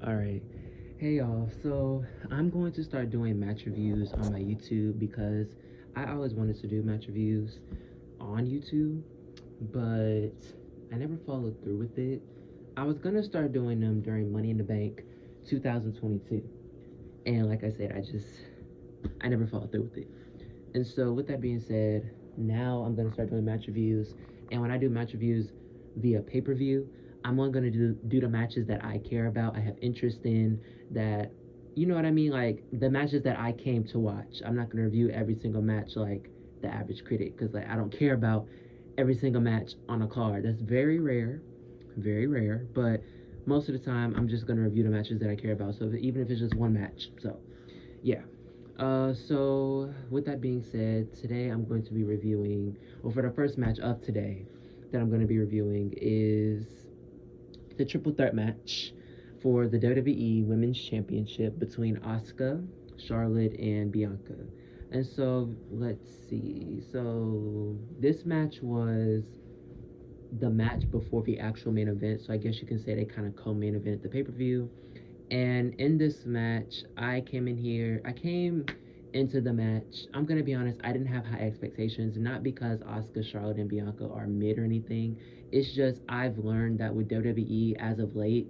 Alright. Hey y'all, so I'm going to start doing match reviews on my YouTube because I always wanted to do match reviews on YouTube, but I never followed through with it. I was gonna start doing them during Money in the Bank 2022, and like I said, I never followed through with it. And so, with that being said, now I'm gonna start doing match reviews. And when I do match reviews via pay per view, I'm only gonna do the matches that I care about, I have interest in, that you know what I mean, like the matches that I came to watch. I'm not gonna review every single match like the average critic, because like I don't care about every single match on a card. That's very rare, very rare. But most of the time, I'm just gonna review the matches that I care about. So even if it's just one match, so yeah. So with that being said, today I'm going to be reviewing, well, for the first match of today that I'm going to be reviewing is the triple threat match for the WWE Women's Championship between Asuka, Charlotte, and Bianca. And so let's see. So this match was the match before the actual main event. So I guess you can say they kind of co-main event the pay-per-view. And in this match, I came into the match. I'm going to be honest, I didn't have high expectations, not because Asuka, Charlotte, and Bianca are mid or anything. It's just I've learned that with WWE as of late,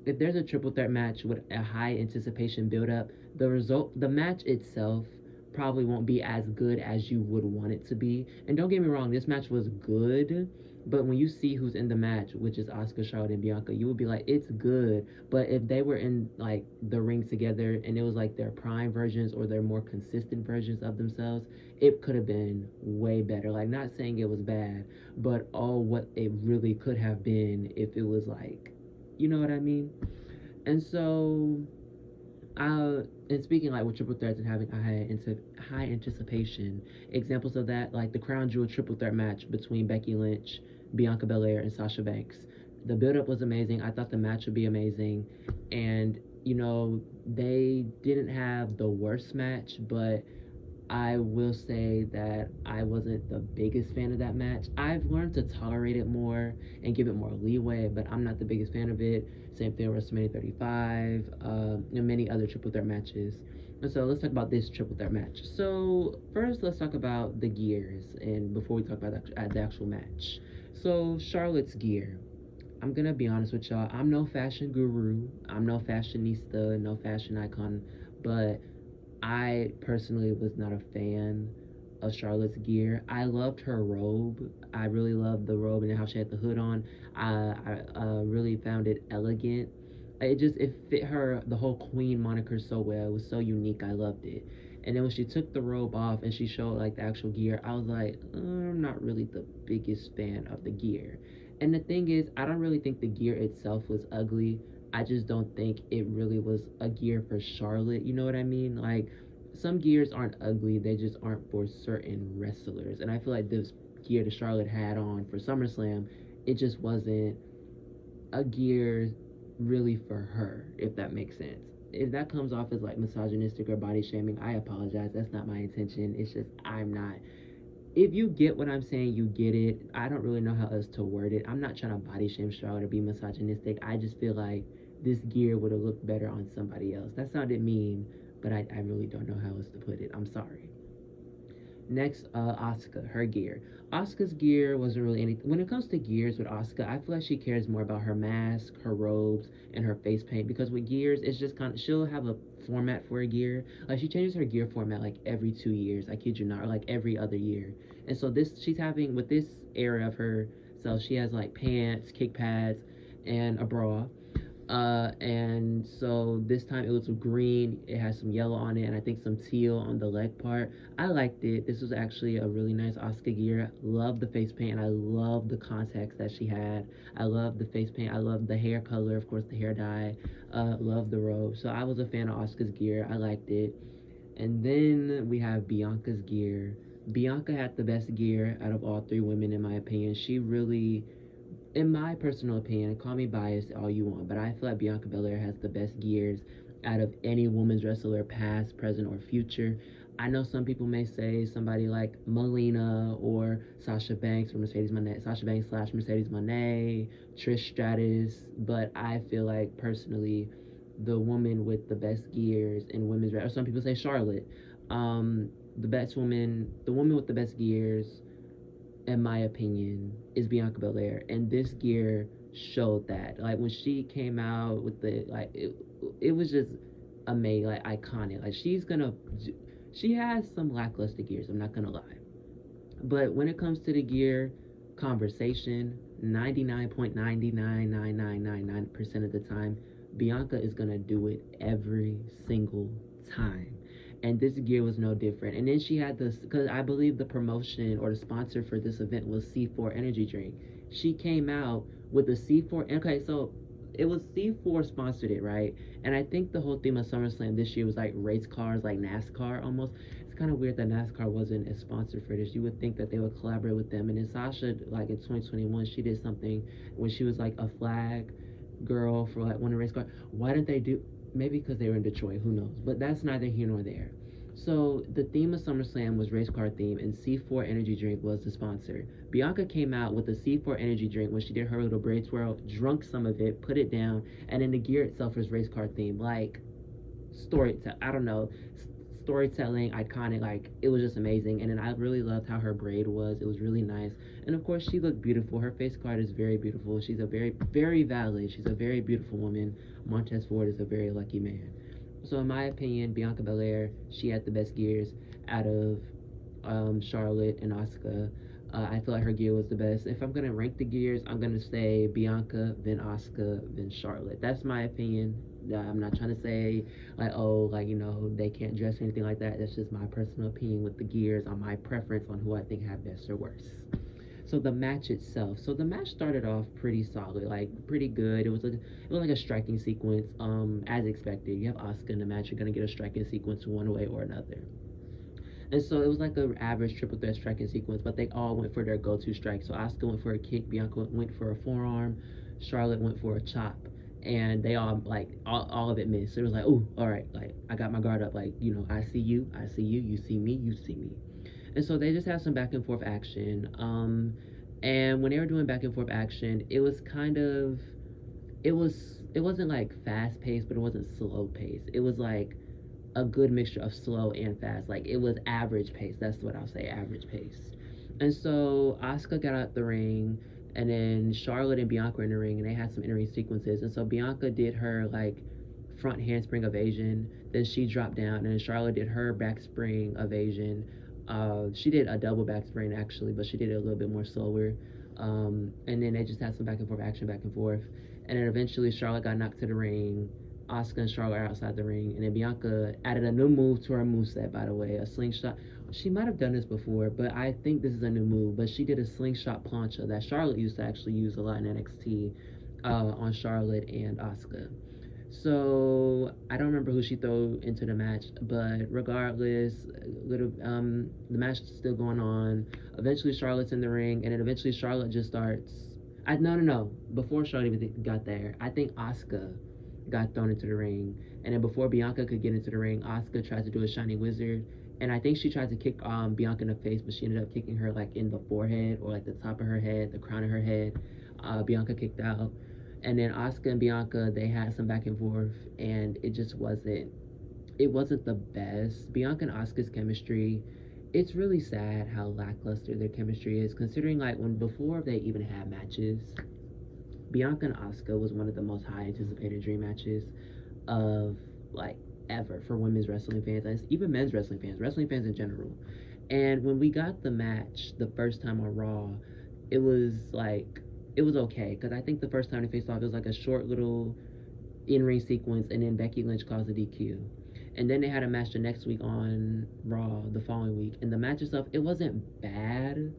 if there's a triple threat match with a high anticipation build up, the match itself probably won't be as good as you would want it to be. And don't get me wrong, this match was good, but when you see who's in the match, which is Asuka, Charlotte, and Bianca, you would be like, it's good. But if they were in like the ring together and it was like their prime versions or their more consistent versions of themselves, it could have been way better. Like, not saying it was bad, but all what it really could have been if it was like, you know what I mean? And so, and speaking like with triple threats and having a high anticipation, examples of that like the crown jewel triple threat match between Becky Lynch, Bianca Belair, and Sasha Banks. The build up was amazing. I thought the match would be amazing, and they didn't have the worst match, but I will say that I wasn't the biggest fan of that match. I've learned to tolerate it more and give it more leeway, but I'm not the biggest fan of it. Same thing with WrestleMania 35, and many other triple threat matches. And so let's talk about this triple threat match. So first, let's talk about the gears, and before we talk about the actual match. So Charlotte's gear. I'm gonna be honest with y'all. I'm no fashion guru. I'm no fashionista, no fashion icon, but I personally was not a fan of Charlotte's gear. I loved her robe. I really loved the robe and how she had the hood on. I really found it elegant. It fit her, the whole queen moniker, so well. It was so unique. I loved it. And then when she took the robe off and she showed like the actual gear, I was like, I'm not really the biggest fan of the gear. And the thing is, I don't really think the gear itself was ugly. I just don't think it really was a gear for Charlotte. You know what I mean? Like, some gears aren't ugly, they just aren't for certain wrestlers. And I feel like this gear that Charlotte had on for SummerSlam, it just wasn't a gear really for her, if that makes sense. If that comes off as like misogynistic or body shaming, I apologize. That's not my intention. It's just I'm not. If you get what I'm saying, you get it. I don't really know how else to word it. I'm not trying to body shame Charlotte or be misogynistic. I just feel like this gear would have looked better on somebody else. That sounded mean, but I really don't know how else to put it. I'm sorry. Next, Asuka, her gear. Asuka's gear wasn't really anything. When it comes to gears with Asuka, I feel like she cares more about her mask, her robes, and her face paint. Because with gears, it's just kind of, she'll have a format for a gear. Like, she changes her gear format like every 2 years. I kid you not, or like every other year. And so she's having, with this era of her, so she has like pants, kick pads, and a bra. And so this time it was green. It has some yellow on it, and I think some teal on the leg part. I liked it. This was actually a really nice Asuka gear. Love the face paint, and I love the contacts that she had. I love the face paint. I love the hair color, of course, the hair dye. Love the robe. So I was a fan of Asuka's gear. I liked it. And then we have Bianca's gear. Bianca had the best gear out of all three women, in my opinion. She really, in my personal opinion, call me biased all you want, but I feel like Bianca Belair has the best gears out of any women's wrestler, past, present, or future. I know some people may say somebody like Melina or Sasha Banks or Mercedes Moné, Sasha Banks slash Mercedes Moné, Trish Stratus, but I feel like personally the woman with the best gears in women's wrestling. Some people say Charlotte. Um, the best woman, the woman with the best gears, in my opinion, is Bianca Belair, and this gear showed that. Like when she came out with the it was just amazing, like iconic. Like she has some lackluster gears. I'm not gonna lie, but when it comes to the gear conversation, 99.99999% of the time, Bianca is gonna do it every single time. And this gear was no different. And then she had this, because I believe the promotion or the sponsor for this event was C4 Energy Drink. She came out with the C4. Okay, so it was C4 sponsored it, right? And I think the whole theme of SummerSlam this year was like race cars, like NASCAR almost. It's kind of weird that NASCAR wasn't a sponsor for this. You would think that they would collaborate with them. And then Sasha, like in 2021, she did something when she was like a flag girl for like one of the race cars. Why didn't they do? Maybe because they were in Detroit. Who knows? But that's neither here nor there. So the theme of SummerSlam was race car theme, and C4 Energy Drink was the sponsor. Bianca came out with the C4 Energy Drink when she did her little braid twirl, drunk some of it, put it down, and then the gear itself was race car theme. Like storytelling, I don't know, storytelling, iconic. Like it was just amazing. And then I really loved how her braid was. It was really nice. And of course, she looked beautiful. Her face card is very beautiful. She's a very, very valid. She's a very beautiful woman. Montez Ford is a very lucky man. So in my opinion, Bianca Belair, she had the best gears out of Charlotte and Asuka. I feel like her gear was the best. If I'm gonna rank the gears, I'm gonna say Bianca, then Asuka, then Charlotte. That's my opinion. I'm not trying to say like, oh, like, they can't dress or anything like that. That's just my personal opinion with the gears on my preference on who I think have best or worst. So the match itself. So the match started off pretty solid, like pretty good. It was like a striking sequence, as expected. You have Asuka in the match, you're gonna get a striking sequence one way or another. And so it was like an average triple threat striking sequence, but they all went for their go-to strike. So Asuka went for a kick, Bianca went for a forearm, Charlotte went for a chop, and they all like all of it missed. So it was like, oh, all right, like I got my guard up, like I see you, you see me, you see me. And so they just had some back and forth action. And when they were doing back and forth action, it wasn't like fast paced, but it wasn't slow paced. It was like a good mixture of slow and fast. Like it was average pace. That's what I'll say, average pace. And so Asuka got out the ring, and then Charlotte and Bianca were in the ring, and they had some in-ring sequences. And so Bianca did her like front handspring evasion, then she dropped down, and then Charlotte did her back spring evasion. She did a double back spring actually, but she did it a little bit more slower. And then they just had some back and forth action, back and forth. And then eventually Charlotte got knocked to the ring. Asuka and Charlotte are outside the ring, and then Bianca added a new move to her moveset, by the way, a slingshot. She might have done this before, but I think this is a new move. But she did a slingshot plancha that Charlotte used to actually use a lot in NXT, on Charlotte and Asuka. So I don't remember who she threw into the match, but regardless, the match is still going on. Eventually, Charlotte's in the ring, and then eventually Charlotte just starts. No. Before Charlotte even got there, I think Asuka got thrown into the ring, and then before Bianca could get into the ring, Asuka tried to do a Shining Wizard, and I think she tried to kick Bianca in the face, but she ended up kicking her like in the forehead or like the top of her head, the crown of her head. Bianca kicked out, and then Asuka and Bianca, they had some back and forth, and it wasn't the best. Bianca and Asuka's chemistry, it's really sad how lackluster their chemistry is, considering like when before they even had matches, Bianca and Asuka was one of the most high anticipated dream matches of like ever for women's wrestling fans and even men's wrestling fans in general. And when we got the match the first time on Raw, it was like it was okay, because I think the first time they faced off, it was like a short little in-ring sequence, and then Becky Lynch caused a DQ. And then they had a match the next week on Raw the following week, and the match itself, it wasn't bad,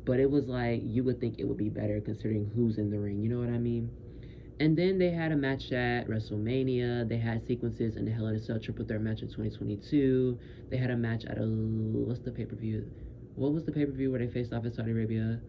but it was like you would think it would be better considering who's in the ring. You know what I mean? And then they had a match at WrestleMania. They had sequences in the Hell in a Cell Triple Threat match in 2022. They had a match at what's the pay per view? What was the pay per view where they faced off in Saudi Arabia?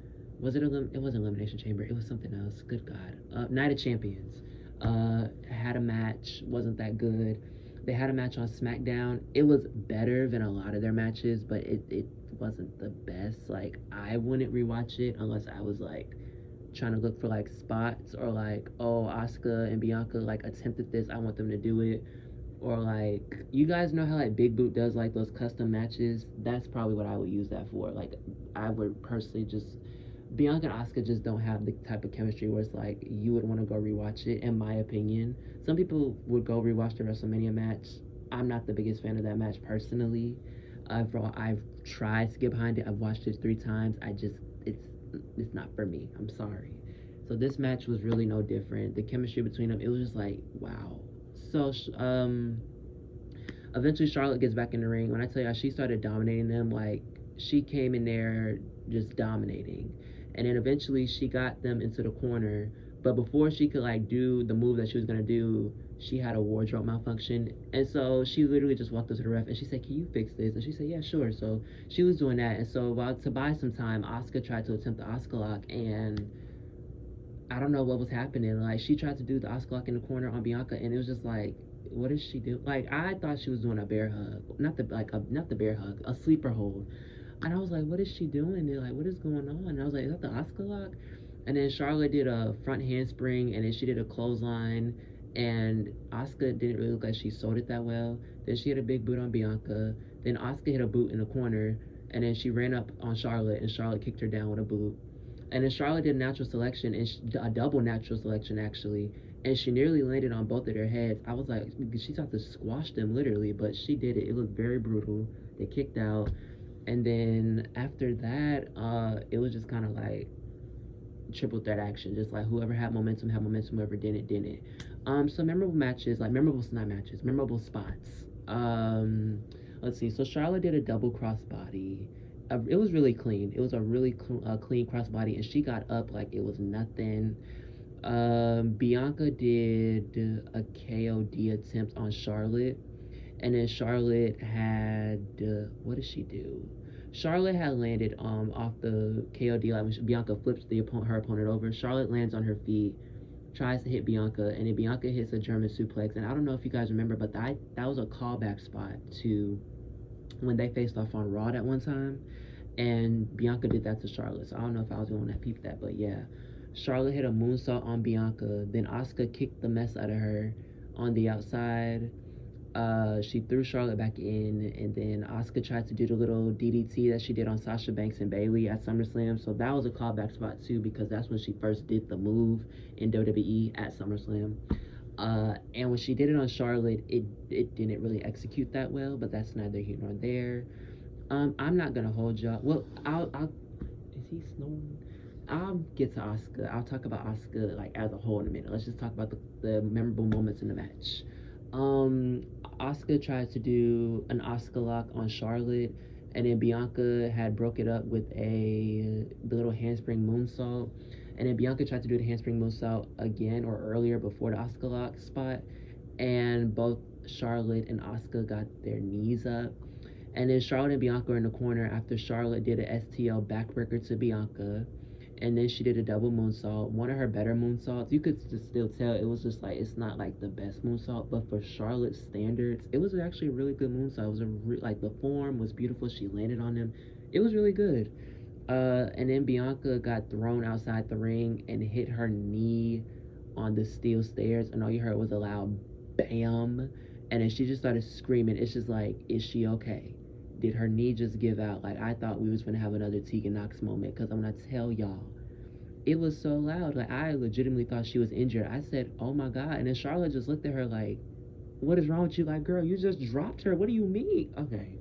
Was it it wasn't Elimination Chamber? It was something else. Good God, Night of Champions. Had a match, wasn't that good. They had a match on SmackDown. It was better than a lot of their matches, but it wasn't the best. Like I wouldn't rewatch it unless I was like trying to look for like spots, or like, oh, Asuka and Bianca like attempted this, I want them to do it. Or like, you guys know how like Big Boot does like those custom matches? That's probably what I would use that for. Like, I would personally just, Bianca and Asuka just don't have the type of chemistry where it's like you would want to go rewatch it. In my opinion, some people would go rewatch the WrestleMania match. I'm not the biggest fan of that match personally. I've tried to get behind it. I've watched it 3 times. It's it's not for me. I'm sorry. So this match was really no different. The chemistry between them, it was just like wow. So eventually Charlotte gets back in the ring. When I tell you, she started dominating them. Like, she came in there just dominating, and then eventually she got them into the corner. But before she could like do the move that she was gonna do, she had a wardrobe malfunction, and so she literally just walked up to the ref and she said, "Can you fix this?" And she said, "Yeah, sure." So she was doing that, and so while to buy some time, Asuka tried to attempt the Asuka lock, and I don't know what was happening. Like, she tried to do the Oscar lock in the corner on Bianca, and it was just like, what did she do? Like, I thought she was doing a bear hug, not the bear hug, a sleeper hold. And I was like, what is she doing? And like, what is going on? And I was like, is that the Oscar lock? And then Charlotte did a front handspring, and then she did a clothesline, and Oscar didn't really look like she sold it that well. Then she hit a big boot on Bianca. Then Oscar hit a boot in the corner, and then she ran up on Charlotte, and Charlotte kicked her down with a boot. And then Charlotte did a natural selection, and a double natural selection actually, and she nearly landed on both of their heads. I was like, she tried to squash them literally, but she did it. It was very brutal. They kicked out, and then after that, it was just kind of like triple threat action. Just like whoever had momentum had momentum. Whoever didn't didn't. So memorable matches, like memorable not matches, memorable spots. Let's see. So Charlotte did a double crossbody. It was really clean. It was a really clean crossbody, and she got up like it was nothing. Bianca did a KOD attempt on Charlotte, and then Charlotte had what did she do? Charlotte had landed off the KOD, like when Bianca flips her opponent over. Charlotte lands on her feet, tries to hit Bianca, and then Bianca hits a German suplex. And I don't know if you guys remember, but that was a callback spot to when they faced off on Raw that one time, and Bianca did that to Charlotte. So I don't know if I was the one that peeped that, but yeah. Charlotte hit a moonsault on Bianca. Then Asuka kicked the mess out of her on the outside. She threw Charlotte back in, and then Asuka tried to do the little DDT that she did on Sasha Banks and Bayley at SummerSlam. So that was a callback spot too, because that's when she first did the move in WWE at SummerSlam. And when she did it on Charlotte, it didn't really execute that well, but that's neither here nor there. I'm not gonna hold y'all. Well, I'll. Is he snoring? I'll get to Asuka. I'll talk about Asuka like as a whole in a minute. Let's just talk about the memorable moments in the match. Asuka tried to do an Asuka lock on Charlotte, and then Bianca had broke it up with the little handspring moonsault, and then Bianca tried to do the handspring moonsault again or earlier before the Asuka lock spot, and both Charlotte and Asuka got their knees up. And then Charlotte and Bianca were in the corner after Charlotte did an STL backbreaker to Bianca. And then she did a double moonsault, one of her better moonsaults. You could just still tell it was just like, it's not like the best moonsault, but for Charlotte's standards, it was actually a really good moonsault. It was like the form was beautiful. She landed on them. It was really good. And then Bianca got thrown outside the ring and hit her knee on the steel stairs, and all you heard was a loud bam. And then she just started screaming. It's just like, is she okay? Did her knee just give out? Like, I thought we was gonna have another Tegan Knox moment, because I'm gonna tell y'all, it was so loud. Like, I legitimately thought she was injured. I said, oh my god. And then Charlotte just looked at her like, what is wrong with you? Like, girl, you just dropped her. What do you mean? Okay.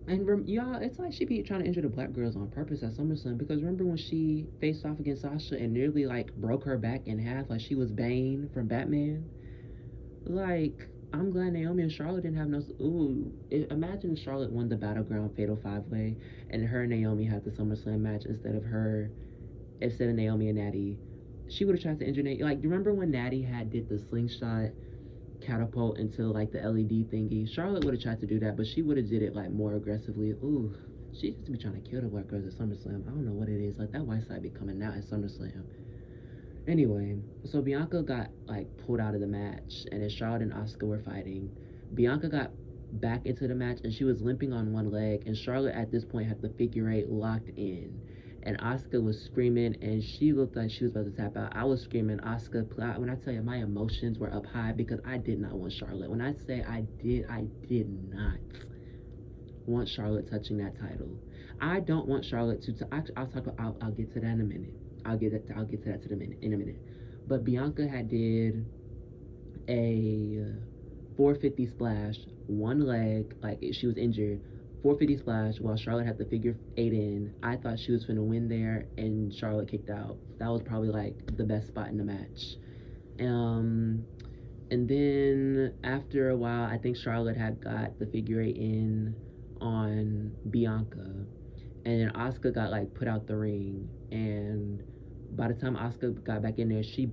And y'all, it's like she be trying to injure the black girls on purpose at SummerSlam, because remember when she faced off against Sasha and nearly like broke her back in half, like she was Bane from Batman? Like, I'm glad Naomi and Charlotte didn't have no. Ooh, imagine if Charlotte won the Battleground Fatal 5-Way, and her and Naomi had the SummerSlam match instead of Naomi and Natty. She would have tried to injure Natty. Like, remember when Natty did the slingshot catapult into like the LED thingy? Charlotte would have tried to do that, but she would have did it like more aggressively. Ooh, she used to be trying to kill the white girls at SummerSlam. I don't know what it is. Like, that white side be coming out at SummerSlam. Anyway, so Bianca got like pulled out of the match, and then Charlotte and Asuka were fighting. Bianca got back into the match, and she was limping on one leg, and Charlotte at this point had the figure eight locked in. and Asuka was screaming, and she looked like she was about to tap out. I was screaming, Asuka, when I tell you my emotions were up high because I did not want Charlotte. When I say I did not want Charlotte touching that title. I don't want Charlotte to. I'll talk. I'll get to that in a minute. I'll get to that in a minute. But Bianca had did a 450 splash, one leg, like she was injured. 450 splash while Charlotte had the figure 8 in. I thought she was gonna win there, and Charlotte kicked out. That was probably like the best spot in the match. Um, and then after a while, I think Charlotte had got the figure 8 in on Bianca, and then Asuka got like put out the ring, and by the time Asuka got back in there, she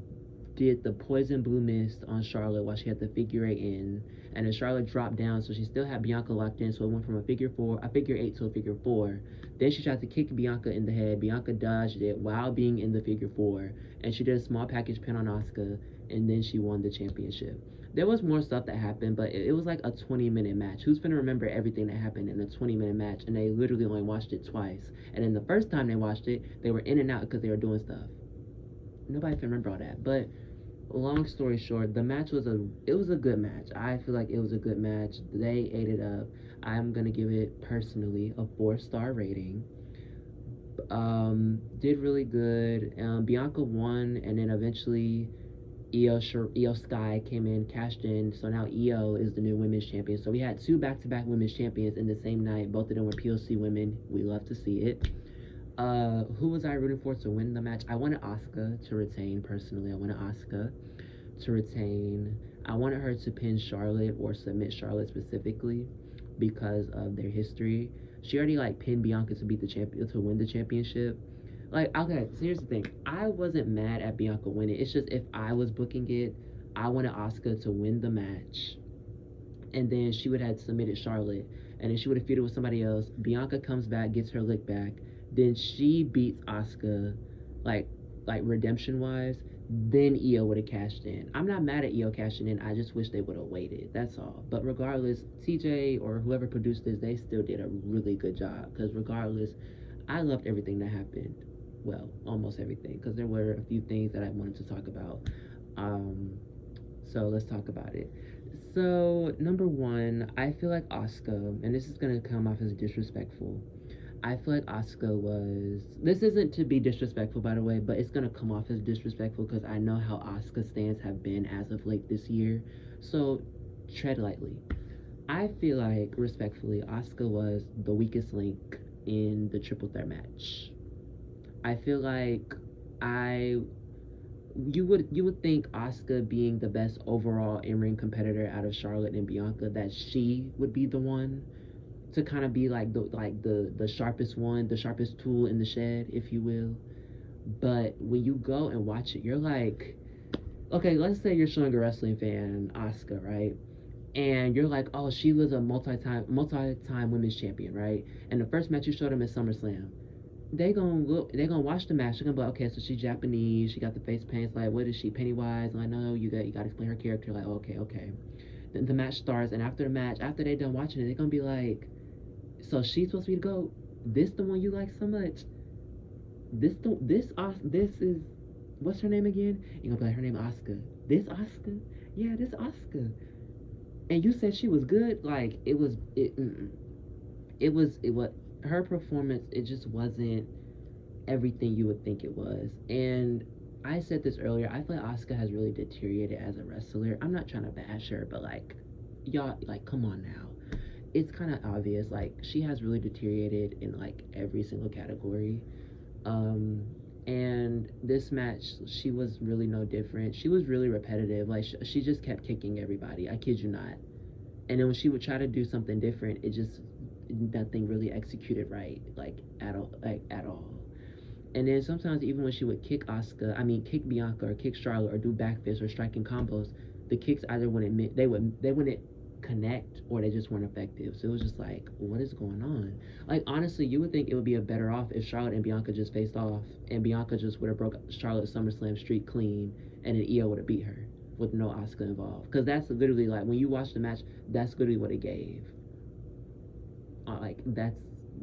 did the poison blue mist on Charlotte while she had the figure 8 in, and then Charlotte dropped down, so she still had Bianca locked in, so it went from a figure 8 to a figure 4. Then she tried to kick Bianca in the head. Bianca dodged it while being in the figure 4, and she did a small package pin on Asuka, and then she won the championship. There was more stuff that happened, but it was like a 20-minute match. Who's gonna remember everything that happened in a 20-minute match? And they literally only watched it twice. And then the first time they watched it, they were in and out because they were doing stuff. Nobody can remember all that. But long story short, the match was a good match. I feel like it was a good match. They ate it up. I'm gonna give it personally a 4-star rating. Did really good. Bianca won, and then eventually Io Sky came in, cashed in, so now Io is the new women's champion. So we had 2 back-to-back women's champions in the same night. Both of them were POC women. We love to see it. Who was I rooting for to win the match? I wanted Asuka to retain, personally. I wanted Asuka to retain. I wanted her to pin Charlotte or submit Charlotte specifically because of their history. She already like pinned Bianca to beat the champion to win the championship. Like, okay, so here's the thing. I wasn't mad at Bianca winning. It's just if I was booking it, I wanted Asuka to win the match, and then she would have submitted Charlotte, and then she would have feuded with somebody else. Bianca comes back, gets her lick back, then she beats Asuka, like redemption wise. Then Io would have cashed in. I'm not mad at Io cashing in. I just wish they would have waited. That's all. But regardless, TJ or whoever produced this, they still did a really good job. Because regardless, I loved everything that happened. Well, almost everything. Because there were a few things that I wanted to talk about. So let's talk about it. So number one, I feel like Asuka, and this is gonna come off as disrespectful. I feel like Asuka was. This isn't to be disrespectful, by the way, but it's gonna come off as disrespectful because I know how Asuka stands have been as of late this year. So tread lightly. I feel like, respectfully, Asuka was the weakest link in the triple threat match. I feel like I you would think Asuka being the best overall in-ring competitor out of Charlotte and Bianca, that she would be the one to kind of be like the sharpest one, the sharpest tool in the shed, if you will. But when you go and watch it, you're like, okay, let's say you're showing a wrestling fan Asuka, right? And you're like, oh, she was a multi-time women's champion, right? And the first match you showed them is SummerSlam. They gonna watch the match. They're gonna be like, okay, so she's Japanese, she got the face paint. Like, what is she, Pennywise? Like, no, you got to explain her character. Like, okay. Then the match starts, and after the match, after they done watching it, they're gonna be like, so she's supposed to be the GOAT. This the one you like so much. This is, what's her name again? You're gonna be like, her name Asuka. This Asuka? Yeah, this Asuka. And you said she was good. Like, it was her performance. It just wasn't everything you would think it was. And I said this earlier. I feel like Asuka has really deteriorated as a wrestler. I'm not trying to bash her, but like, y'all, like, come on now. It's kind of obvious. Like, she has really deteriorated in like every single category. And this match, she was really no different. She was really repetitive. Like, she just kept kicking everybody. I kid you not. And then when she would try to do something different, it just, nothing really executed right, like at all. And then sometimes even when she would kick Bianca or kick Charlotte or do backfists or striking combos, the kicks either wouldn't they wouldn't connect, or they just weren't effective. So it was just like, what is going on? Like, honestly, you would think it would be a better off if Charlotte and Bianca just faced off, and Bianca just would have broke Charlotte's SummerSlam streak clean, and then Io would have beat her with no Asuka involved. Because that's literally, like, when you watch the match, that's literally what it gave. Like,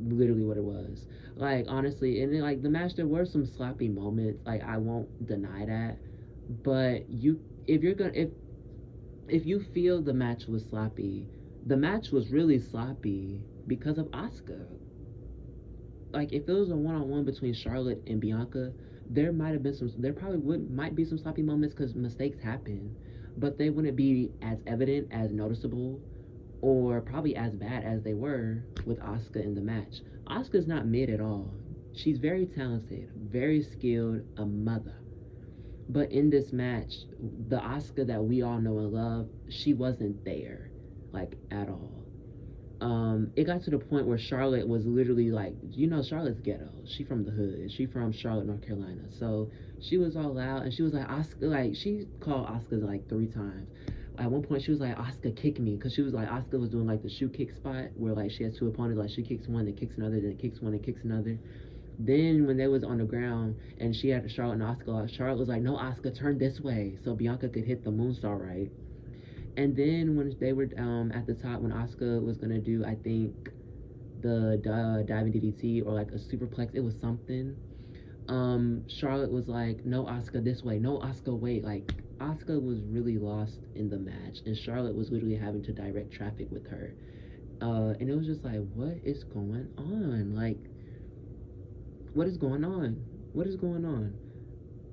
literally what it was. Like honestly, and then, like the match, there were some sloppy moments. Like I won't deny that, but if you're gonna if you feel the match was sloppy, the match was really sloppy because of Asuka. Like if it was a one on one between Charlotte and Bianca, there probably would might be some sloppy moments because mistakes happen, but they wouldn't be as evident, as noticeable, or probably as bad as they were with Asuka in the match. Asuka's not mid at all. She's very talented, very skilled, a mother. But in this match, the Asuka that we all know and love, she wasn't there, like at all. It got to the point where Charlotte was literally like, Charlotte's ghetto. She from the hood. She from Charlotte, North Carolina. So she was all loud and she was like, Asuka, like she called Asuka like 3 times. At one point, she was like, Asuka, kick me, because she was like, Asuka was doing like the shoe kick spot where like she has two opponents, like she kicks one, then kicks another, then kicks one, then kicks another. Then when they was on the ground and she had Charlotte and Asuka, Charlotte was like, no, Asuka, turn this way so Bianca could hit the moonsault right. And then when they were at the top, when Asuka was gonna do, I think the diving DDT or like a superplex, it was something. Charlotte was like, "No, Asuka, this way. No, Asuka, wait." Like Asuka was really lost in the match, and Charlotte was literally having to direct traffic with her. And it was just like, what is going on? Like, what is going on? What is going on?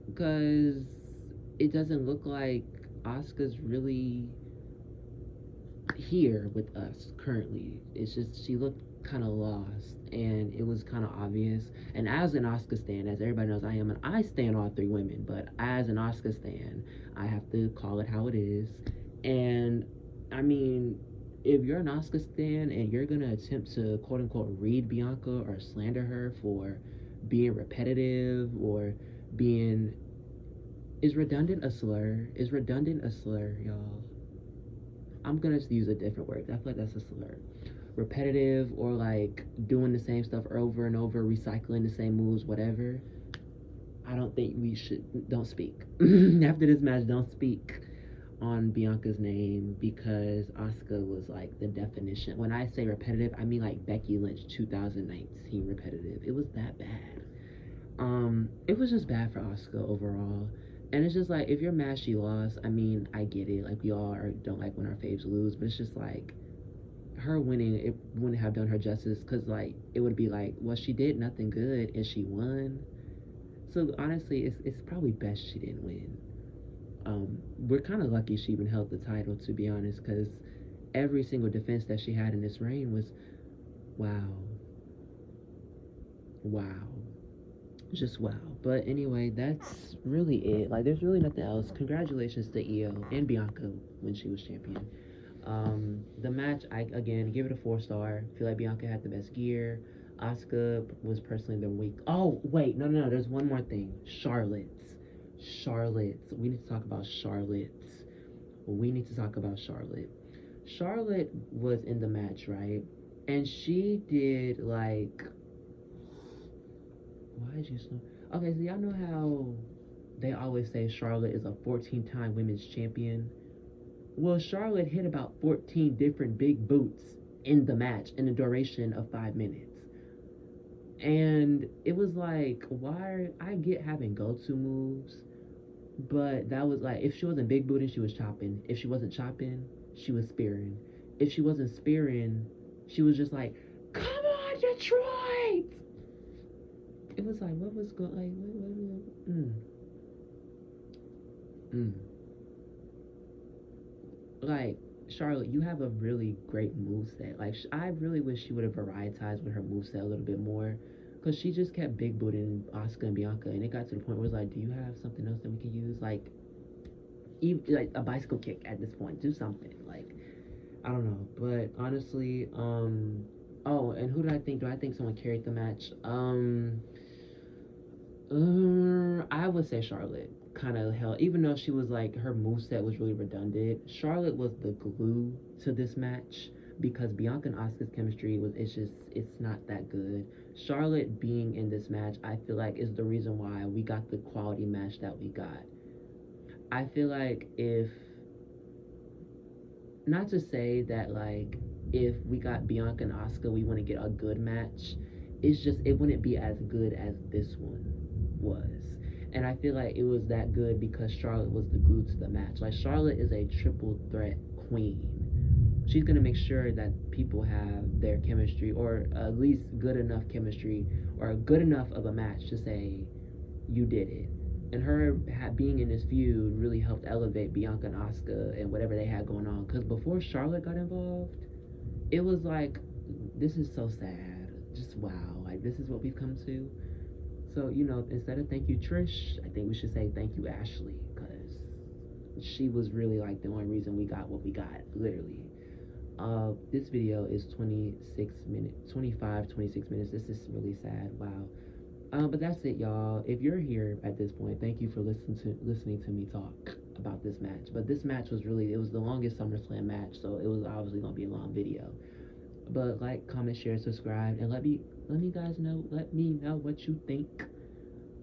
Because it doesn't look like Asuka's really here with us currently. It's just she looked kind of lost, and it was kind of obvious. And as an Asuka stan, as everybody knows, I stand all 3 women, but as an Asuka stan, I have to call it how it is. And I mean, if you're an Asuka stan and you're gonna attempt to quote unquote read Bianca or slander her for being repetitive or being is redundant a slur? Is redundant a slur, y'all? I'm gonna use a different word. I feel like that's a slur. Repetitive or like doing the same stuff over and over, recycling the same moves, whatever. I don't think we should. Don't speak. After this match, don't speak on Bianca's name because Asuka was like the definition. When I say repetitive, I mean like Becky Lynch 2019 repetitive. It was that bad. It was just bad for Asuka overall. And it's just like if you're mad she lost, I mean, I get it. Like we all don't like when our faves lose, but it's just like her winning, it wouldn't have done her justice because like it would be like, well, she did nothing good and she won. So honestly, it's probably best she didn't win. We're kind of lucky she even held the title, to be honest, because every single defense that she had in this reign was wow, wow, just wow. But anyway, that's really it. Like, there's really nothing else. Congratulations to Io and Bianca when she was champion. The match, I again give it a 4 star. Feel like Bianca had the best gear. Asuka was personally the weak. Oh wait, no, no, no. There's one more thing. Charlotte's. We need to talk about Charlotte's. We need to talk about Charlotte. Charlotte was in the match, right? And she did like. Why is you so? Okay, so y'all know how they always say Charlotte is a 14-time women's champion. Well, Charlotte hit about 14 different big boots in the match in the duration of 5 minutes. And it was like, why? I get having go to moves, but that was like, if she wasn't big booting, she was chopping. If she wasn't chopping, she was spearing. If she wasn't spearing, she was just like, come on, Detroit! It was like, what was going like, mm. Like, Charlotte, you have a really great moveset. Like, I really wish she would have varietized with her moveset a little bit more. Because she just kept big booting Asuka and Bianca. And it got to the point where it's like, do you have something else that we can use? Even, like a bicycle kick at this point. Do something. Like, I don't know. But honestly, oh, and who did I think? Do I think someone carried the match? I would say Charlotte kind of held, even though she was like her moveset was really redundant. Charlotte was the glue to this match because Bianca and Asuka's chemistry was it's not that good. Charlotte being in this match, I feel like is the reason why we got the quality match that we got. I feel like if not to say that like if we got Bianca and Asuka, we want to get a good match. It's just it wouldn't be as good as this one was. And I feel like it was that good because Charlotte was the glue to the match. Like Charlotte is a triple threat queen. She's gonna make sure that people have their chemistry, or at least good enough chemistry, or good enough of a match to say you did it. And her being in this feud really helped elevate Bianca and Asuka and whatever they had going on. Because before Charlotte got involved, it was like, this is so sad. Just wow, like this is what we've come to. So instead of thank you Trish, I think we should say thank you Ashley, because she was really like the only reason we got what we got, literally. This video is 26 minutes, 25, 26 minutes. This is really sad. Wow. But that's it, y'all. If you're here at this point, thank you for listening to me talk about this match. But this match was really, it was the longest SummerSlam match, so it was obviously gonna be a long video. But like, comment, share, subscribe, and let me know what you think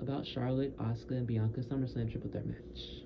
about Charlotte, Asuka, and Bianca SummerSlam triple threat match.